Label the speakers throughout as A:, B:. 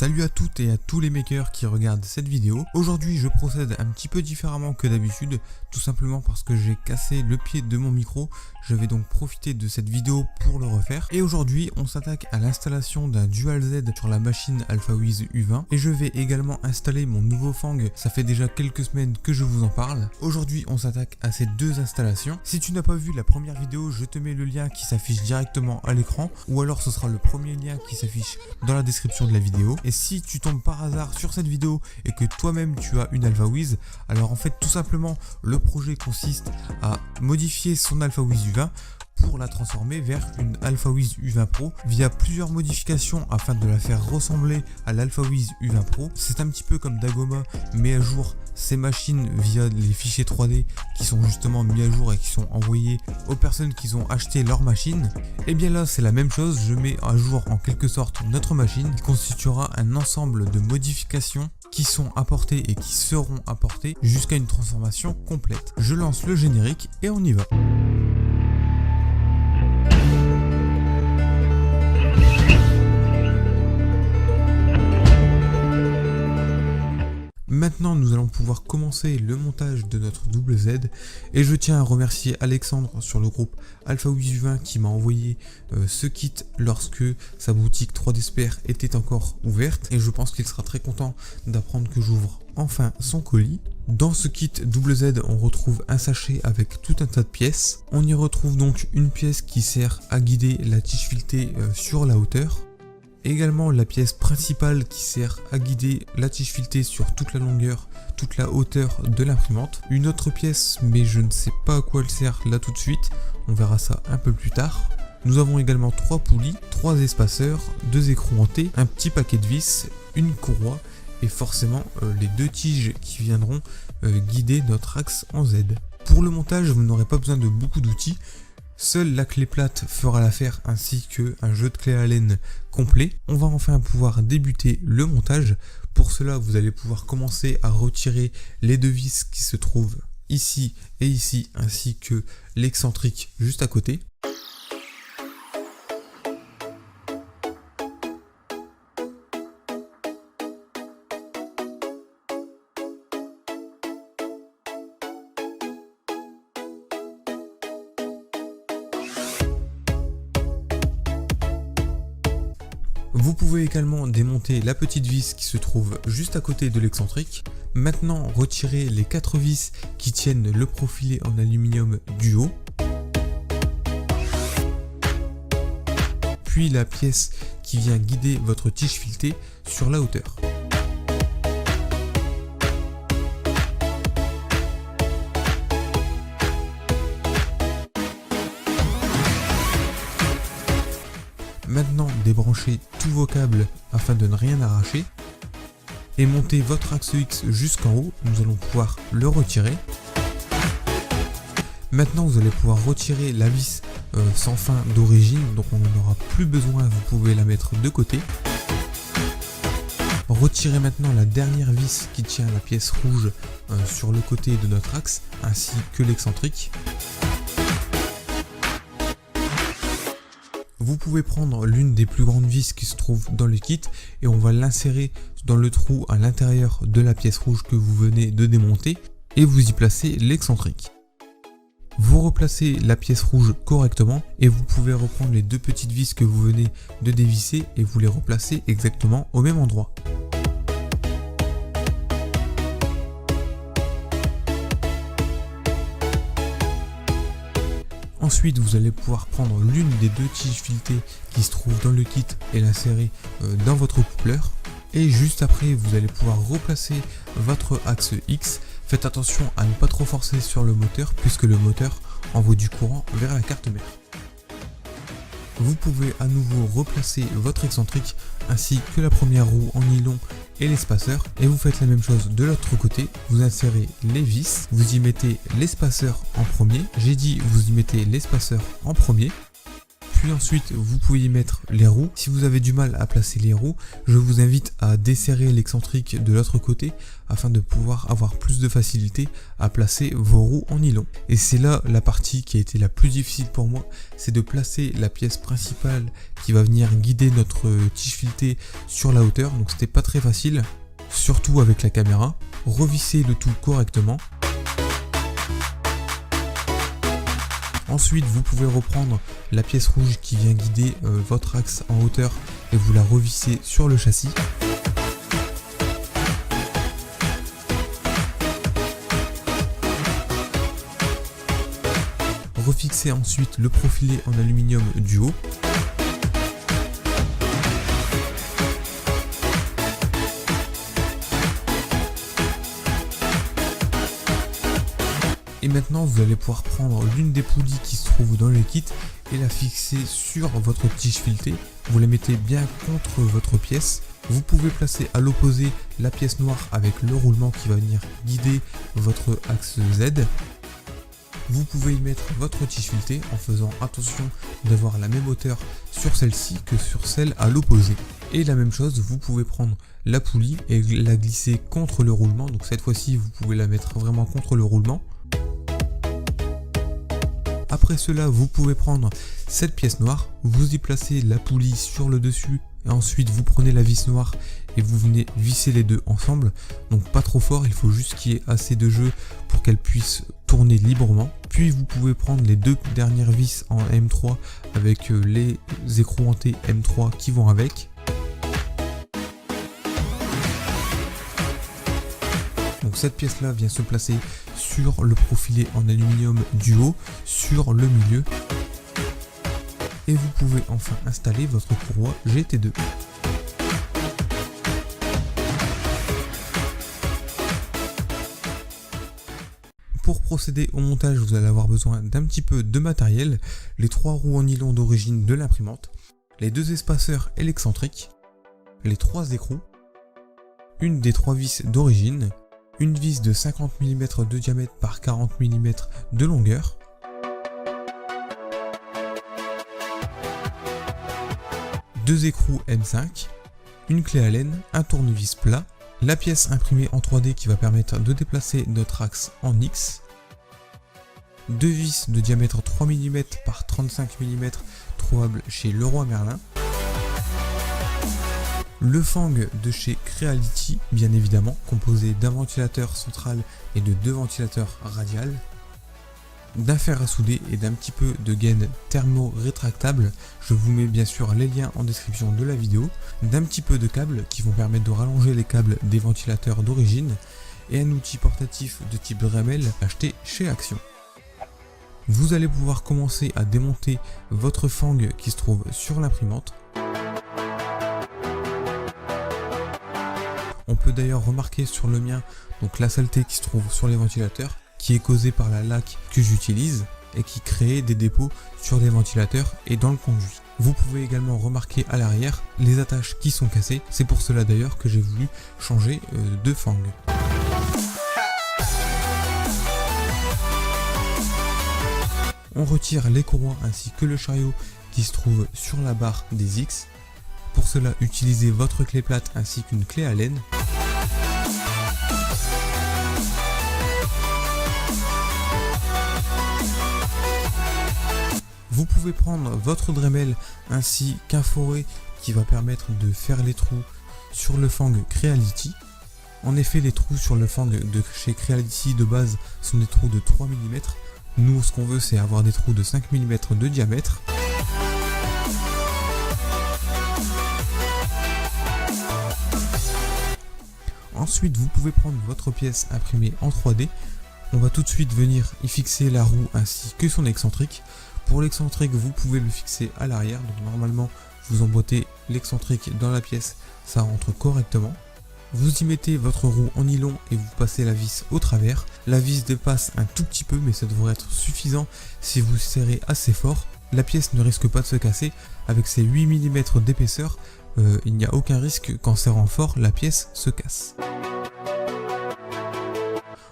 A: Salut à toutes et à tous les makers qui regardent cette vidéo. Aujourd'hui je procède un petit peu différemment que d'habitude, tout simplement parce que j'ai cassé le pied de mon micro. Je vais donc profiter de cette vidéo pour le refaire. Et aujourd'hui on s'attaque à l'installation d'un Dual Z sur la machine AlphaWiz U20. Et je vais également installer mon nouveau Fang, ça fait déjà quelques semaines que je vous en parle. Aujourd'hui on s'attaque à ces deux installations. Si tu n'as pas vu la première vidéo, je te mets le lien qui s'affiche directement à l'écran, ou alors ce sera le premier lien qui s'affiche dans la description de la vidéo. Et si tu tombes par hasard sur cette vidéo et que toi-même tu as une AlphaWiz, alors en fait tout simplement le projet consiste à modifier son AlphaWiz U20 pour la transformer vers une AlphaWiz U20 Pro via plusieurs modifications afin de la faire ressembler à l'AlphaWiz U20 Pro. C'est un petit peu comme Dagoma met à jour ces machines via les fichiers 3D qui sont justement mis à jour et qui sont envoyés aux personnes qui ont acheté leur machine. Et bien là c'est la même chose, je mets à jour en quelque sorte notre machine qui constituera un ensemble de modifications qui sont apportées et qui seront apportées jusqu'à une transformation complète. Je lance le générique et on y va. Maintenant nous allons pouvoir commencer le montage de notre double Z et je tiens à remercier Alexandre sur le groupe AlphaWiz U20 qui m'a envoyé ce kit lorsque sa boutique 3D Spare était encore ouverte, et je pense qu'il sera très content d'apprendre que j'ouvre enfin son colis. Dans ce kit double Z on retrouve un sachet avec tout un tas de pièces. On y retrouve donc une pièce qui sert à guider la tige filetée sur la hauteur. Également la pièce principale qui sert à guider la tige filetée sur toute la longueur, toute la hauteur de l'imprimante. Une autre pièce, mais je ne sais pas à quoi elle sert là tout de suite, on verra ça un peu plus tard. Nous avons également 3 poulies, 3 espaceurs, 2 écrous hantés, un petit paquet de vis, une courroie et forcément les 2 tiges qui viendront guider notre axe en Z. Pour le montage, vous n'aurez pas besoin de beaucoup d'outils. Seule la clé plate fera l'affaire ainsi qu'un jeu de clé Allen complet. On va enfin pouvoir débuter le montage. Pour cela, vous allez pouvoir commencer à retirer les 2 vis qui se trouvent ici et ici, ainsi que l'excentrique juste à côté. Vous pouvez également démonter la petite vis qui se trouve juste à côté de l'excentrique. Maintenant, retirez les 4 vis qui tiennent le profilé en aluminium du haut. Puis la pièce qui vient guider votre tige filetée sur la hauteur. Maintenant, débranchez tous vos câbles afin de ne rien arracher et montez votre axe X jusqu'en haut. Nous allons pouvoir le retirer. Maintenant, vous allez pouvoir retirer la vis sans fin d'origine, donc on n'en aura plus besoin, vous pouvez la mettre de côté. Retirez maintenant la dernière vis qui tient la pièce rouge sur le côté de notre axe, ainsi que l'excentrique. Vous pouvez prendre l'une des plus grandes vis qui se trouve dans le kit et on va l'insérer dans le trou à l'intérieur de la pièce rouge que vous venez de démonter et vous y placez l'excentrique. Vous replacez la pièce rouge correctement et vous pouvez reprendre les 2 petites vis que vous venez de dévisser et vous les replacer exactement au même endroit. Ensuite, vous allez pouvoir prendre l'une des 2 tiges filetées qui se trouvent dans le kit et l'insérer dans votre coupleur. Et juste après, vous allez pouvoir replacer votre axe X. Faites attention à ne pas trop forcer sur le moteur puisque le moteur envoie du courant vers la carte mère. Vous pouvez à nouveau replacer votre excentrique ainsi que la première roue en nylon et l'espaceur, et vous faites la même chose de l'autre côté. Vous insérez les vis, vous y mettez l'espaceur en premier, j'ai dit vous y mettez l'espaceur en premier, Puis ensuite vous pouvez y mettre les roues. Si vous avez du mal à placer les roues, je vous invite à desserrer l'excentrique de l'autre côté afin de pouvoir avoir plus de facilité à placer vos roues en nylon. Et c'est là la partie qui a été la plus difficile pour moi, c'est de placer la pièce principale qui va venir guider notre tige filetée sur la hauteur. Donc c'était pas très facile, surtout avec la caméra. Revissez le tout correctement. Ensuite, vous pouvez reprendre la pièce rouge qui vient guider votre axe en hauteur et vous la revissez sur le châssis. Refixez ensuite le profilé en aluminium du haut. Et maintenant vous allez pouvoir prendre l'une des poulies qui se trouve dans le kit et la fixer sur votre tige filetée. Vous la mettez bien contre votre pièce. Vous pouvez placer à l'opposé la pièce noire avec le roulement qui va venir guider votre axe Z. Vous pouvez y mettre votre tige filetée en faisant attention d'avoir la même hauteur sur celle-ci que sur celle à l'opposé. Et la même chose, vous pouvez prendre la poulie et la glisser contre le roulement. Donc cette fois-ci, vous pouvez la mettre vraiment contre le roulement. Après cela, vous pouvez prendre cette pièce noire, vous y placez la poulie sur le dessus et ensuite vous prenez la vis noire et vous venez visser les deux ensemble. Donc pas trop fort, il faut juste qu'il y ait assez de jeu pour qu'elle puisse tourner librement. Puis vous pouvez prendre les deux dernières vis en M3 avec les écrous en T M3 qui vont avec. Donc cette pièce là vient se placer sur le profilé en aluminium du haut, sur le milieu. Et vous pouvez enfin installer votre courroie GT2. Pour procéder au montage, vous allez avoir besoin d'un petit peu de matériel, les 3 roues en nylon d'origine de l'imprimante, les 2 espaceurs et l'excentrique, les 3 écrous, une des 3 vis d'origine, une vis de 50 mm de diamètre par 40 mm de longueur, deux écrous M5, une clé Allen, un tournevis plat, la pièce imprimée en 3D qui va permettre de déplacer notre axe en X, deux vis de diamètre 3 mm par 35 mm trouvables chez Leroy Merlin, le fang de chez Creality, bien évidemment, composé d'un ventilateur central et de 2 ventilateurs radiales, d'un fer à souder et d'un petit peu de gaine thermo-rétractable. Je vous mets bien sûr les liens en description de la vidéo, d'un petit peu de câbles qui vont permettre de rallonger les câbles des ventilateurs d'origine et un outil portatif de type Dremel acheté chez Action. Vous allez pouvoir commencer à démonter votre fang qui se trouve sur l'imprimante. On peut d'ailleurs remarquer sur le mien donc la saleté qui se trouve sur les ventilateurs, qui est causée par la laque que j'utilise et qui crée des dépôts sur les ventilateurs et dans le conduit. Vous pouvez également remarquer à l'arrière les attaches qui sont cassées, c'est pour cela d'ailleurs que j'ai voulu changer de fang. On retire les courroies ainsi que le chariot qui se trouve sur la barre des X. Pour cela, utilisez votre clé plate ainsi qu'une clé Allen. Vous pouvez prendre votre Dremel ainsi qu'un forêt qui va permettre de faire les trous sur le fang Creality. En effet, les trous sur le fang de chez Creality de base sont des trous de 3 mm. Nous, ce qu'on veut, c'est avoir des trous de 5 mm de diamètre. Ensuite, vous pouvez prendre votre pièce imprimée en 3D. On va tout de suite venir y fixer la roue ainsi que son excentrique. Pour l'excentrique, vous pouvez le fixer à l'arrière. Donc normalement, vous emboîtez l'excentrique dans la pièce, ça rentre correctement. Vous y mettez votre roue en nylon et vous passez la vis au travers. La vis dépasse un tout petit peu, mais ça devrait être suffisant si vous serrez assez fort. La pièce ne risque pas de se casser. Avec ses 8 mm d'épaisseur, il n'y a aucun risque qu'en serrant fort, la pièce se casse.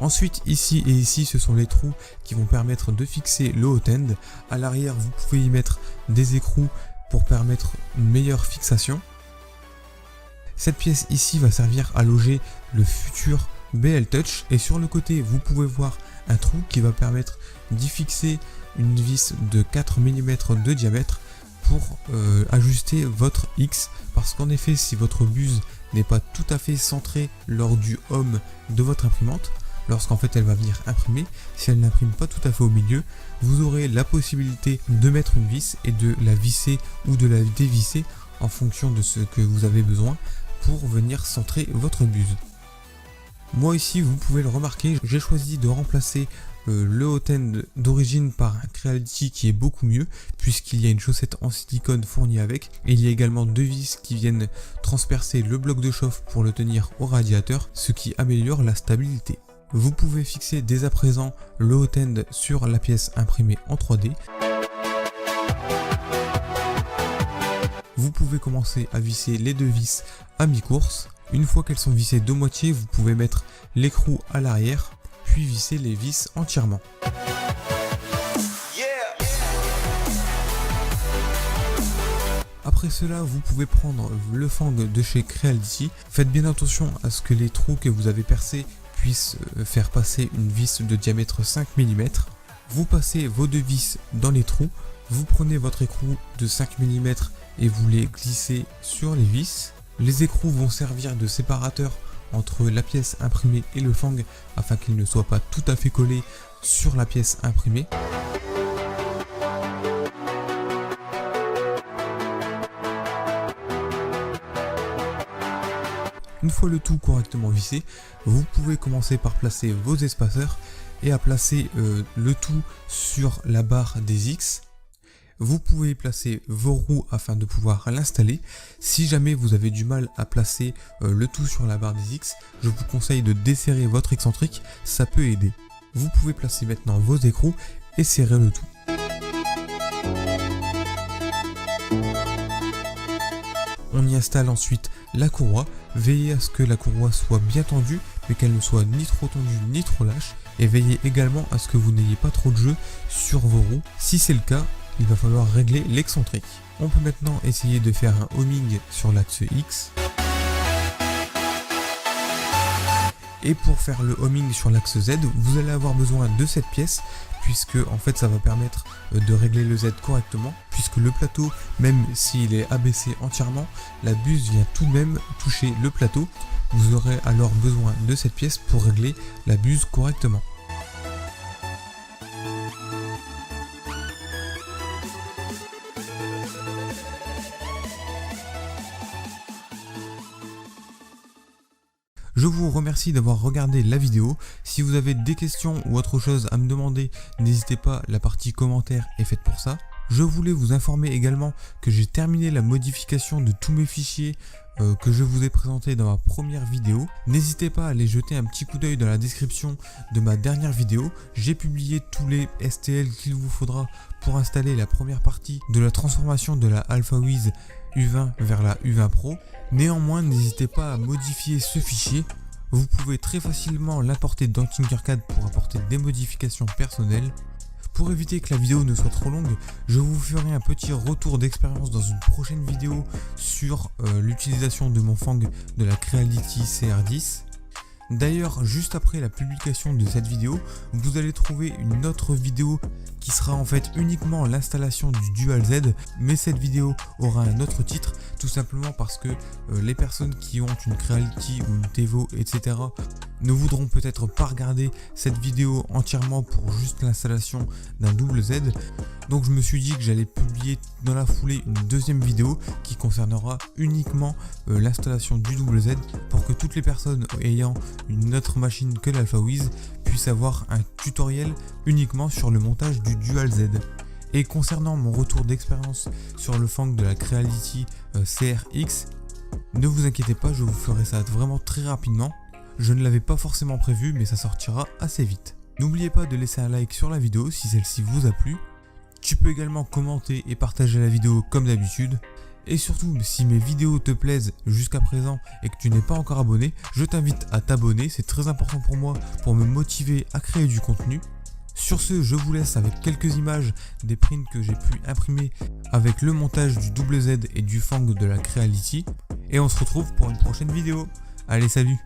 A: Ensuite, ici et ici, ce sont les trous qui vont permettre de fixer le hot end. À l'arrière, vous pouvez y mettre des écrous pour permettre une meilleure fixation. Cette pièce ici va servir à loger le futur BL Touch, et sur le côté, vous pouvez voir un trou qui va permettre d'y fixer une vis de 4 mm de diamètre pour ajuster votre X, parce qu'en effet, si votre buse n'est pas tout à fait centrée lors du home de votre imprimante, lorsqu'en fait elle va venir imprimer, si elle n'imprime pas tout à fait au milieu, vous aurez la possibilité de mettre une vis et de la visser ou de la dévisser en fonction de ce que vous avez besoin pour venir centrer votre buse. Moi ici, vous pouvez le remarquer, j'ai choisi de remplacer le hot end d'origine par un Creality qui est beaucoup mieux, puisqu'il y a une chaussette en silicone fournie avec, et il y a également deux vis qui viennent transpercer le bloc de chauffe pour le tenir au radiateur, ce qui améliore la stabilité. Vous pouvez fixer dès à présent le hot end sur la pièce imprimée en 3D. Vous pouvez commencer à visser les deux vis à mi-course. Une fois qu'elles sont vissées de moitié, vous pouvez mettre l'écrou à l'arrière, puis visser les vis entièrement. Après cela, vous pouvez prendre le fang de chez Creality. Faites bien attention à ce que les trous que vous avez percés puissent faire passer une vis de diamètre 5 mm. Vous passez vos deux vis dans les trous, vous prenez votre écrou de 5 mm et vous les glissez sur les vis. Les écrous vont servir de séparateur entre la pièce imprimée et le fang afin qu'ils ne soient pas tout à fait collés sur la pièce imprimée. Une fois le tout correctement vissé, vous pouvez commencer par placer vos espaceurs et à placer le tout sur la barre des X. Vous pouvez placer vos roues afin de pouvoir l'installer. Si jamais vous avez du mal à placer le tout sur la barre des X, je vous conseille de desserrer votre excentrique, ça peut aider. Vous pouvez placer maintenant vos écrous et serrer le tout. On y installe ensuite la courroie. Veillez à ce que la courroie soit bien tendue, mais qu'elle ne soit ni trop tendue ni trop lâche. Et veillez également à ce que vous n'ayez pas trop de jeu sur vos roues. Si c'est le cas, il va falloir régler l'excentrique. On peut maintenant essayer de faire un homing sur l'axe X. Et pour faire le homing sur l'axe Z, vous allez avoir besoin de cette pièce, puisque en fait ça va permettre de régler le Z correctement, puisque le plateau, même s'il est abaissé entièrement, la buse vient tout de même toucher le plateau. Vous aurez alors besoin de cette pièce pour régler la buse correctement. Je vous remercie d'avoir regardé la vidéo. Si vous avez des questions ou autre chose à me demander, n'hésitez pas, la partie commentaires est faite pour ça. Je voulais vous informer également que j'ai terminé la modification de tous mes fichiers que je vous ai présenté dans ma première vidéo. N'hésitez pas à aller jeter un petit coup d'œil dans la description de ma dernière vidéo. J'ai publié tous les STL qu'il vous faudra pour installer la première partie de la transformation de la AlphaWiz U20 vers la U20 Pro. Néanmoins, n'hésitez pas à modifier ce fichier. Vous pouvez très facilement l'importer dans Tinkercad pour apporter des modifications personnelles. Pour éviter que la vidéo ne soit trop longue, je vous ferai un petit retour d'expérience dans une prochaine vidéo sur l'utilisation de mon fang de la Creality CR10. D'ailleurs, juste après la publication de cette vidéo, vous allez trouver une autre vidéo qui sera en fait uniquement l'installation du Dual Z, mais cette vidéo aura un autre titre, tout simplement parce que les personnes qui ont une Creality ou une Tevo, etc. ne voudront peut-être pas regarder cette vidéo entièrement pour juste l'installation d'un double Z. Donc je me suis dit que j'allais publier dans la foulée une deuxième vidéo qui concernera uniquement l'installation du double Z pour que toutes les personnes ayant une autre machine que l'AlphaWiz puissent avoir un tutoriel uniquement sur le montage du Dual Z. Et concernant mon retour d'expérience sur le fang de la Creality CRX, ne vous inquiétez pas, je vous ferai ça vraiment très rapidement. Je ne l'avais pas forcément prévu, mais ça sortira assez vite. N'oubliez pas de laisser un like sur la vidéo si celle-ci vous a plu. Tu peux également commenter et partager la vidéo comme d'habitude. Et surtout, si mes vidéos te plaisent jusqu'à présent et que tu n'es pas encore abonné, je t'invite à t'abonner, c'est très important pour moi pour me motiver à créer du contenu. Sur ce, je vous laisse avec quelques images des prints que j'ai pu imprimer avec le montage du double Z et du Fang de la Creality. Et on se retrouve pour une prochaine vidéo. Allez, salut!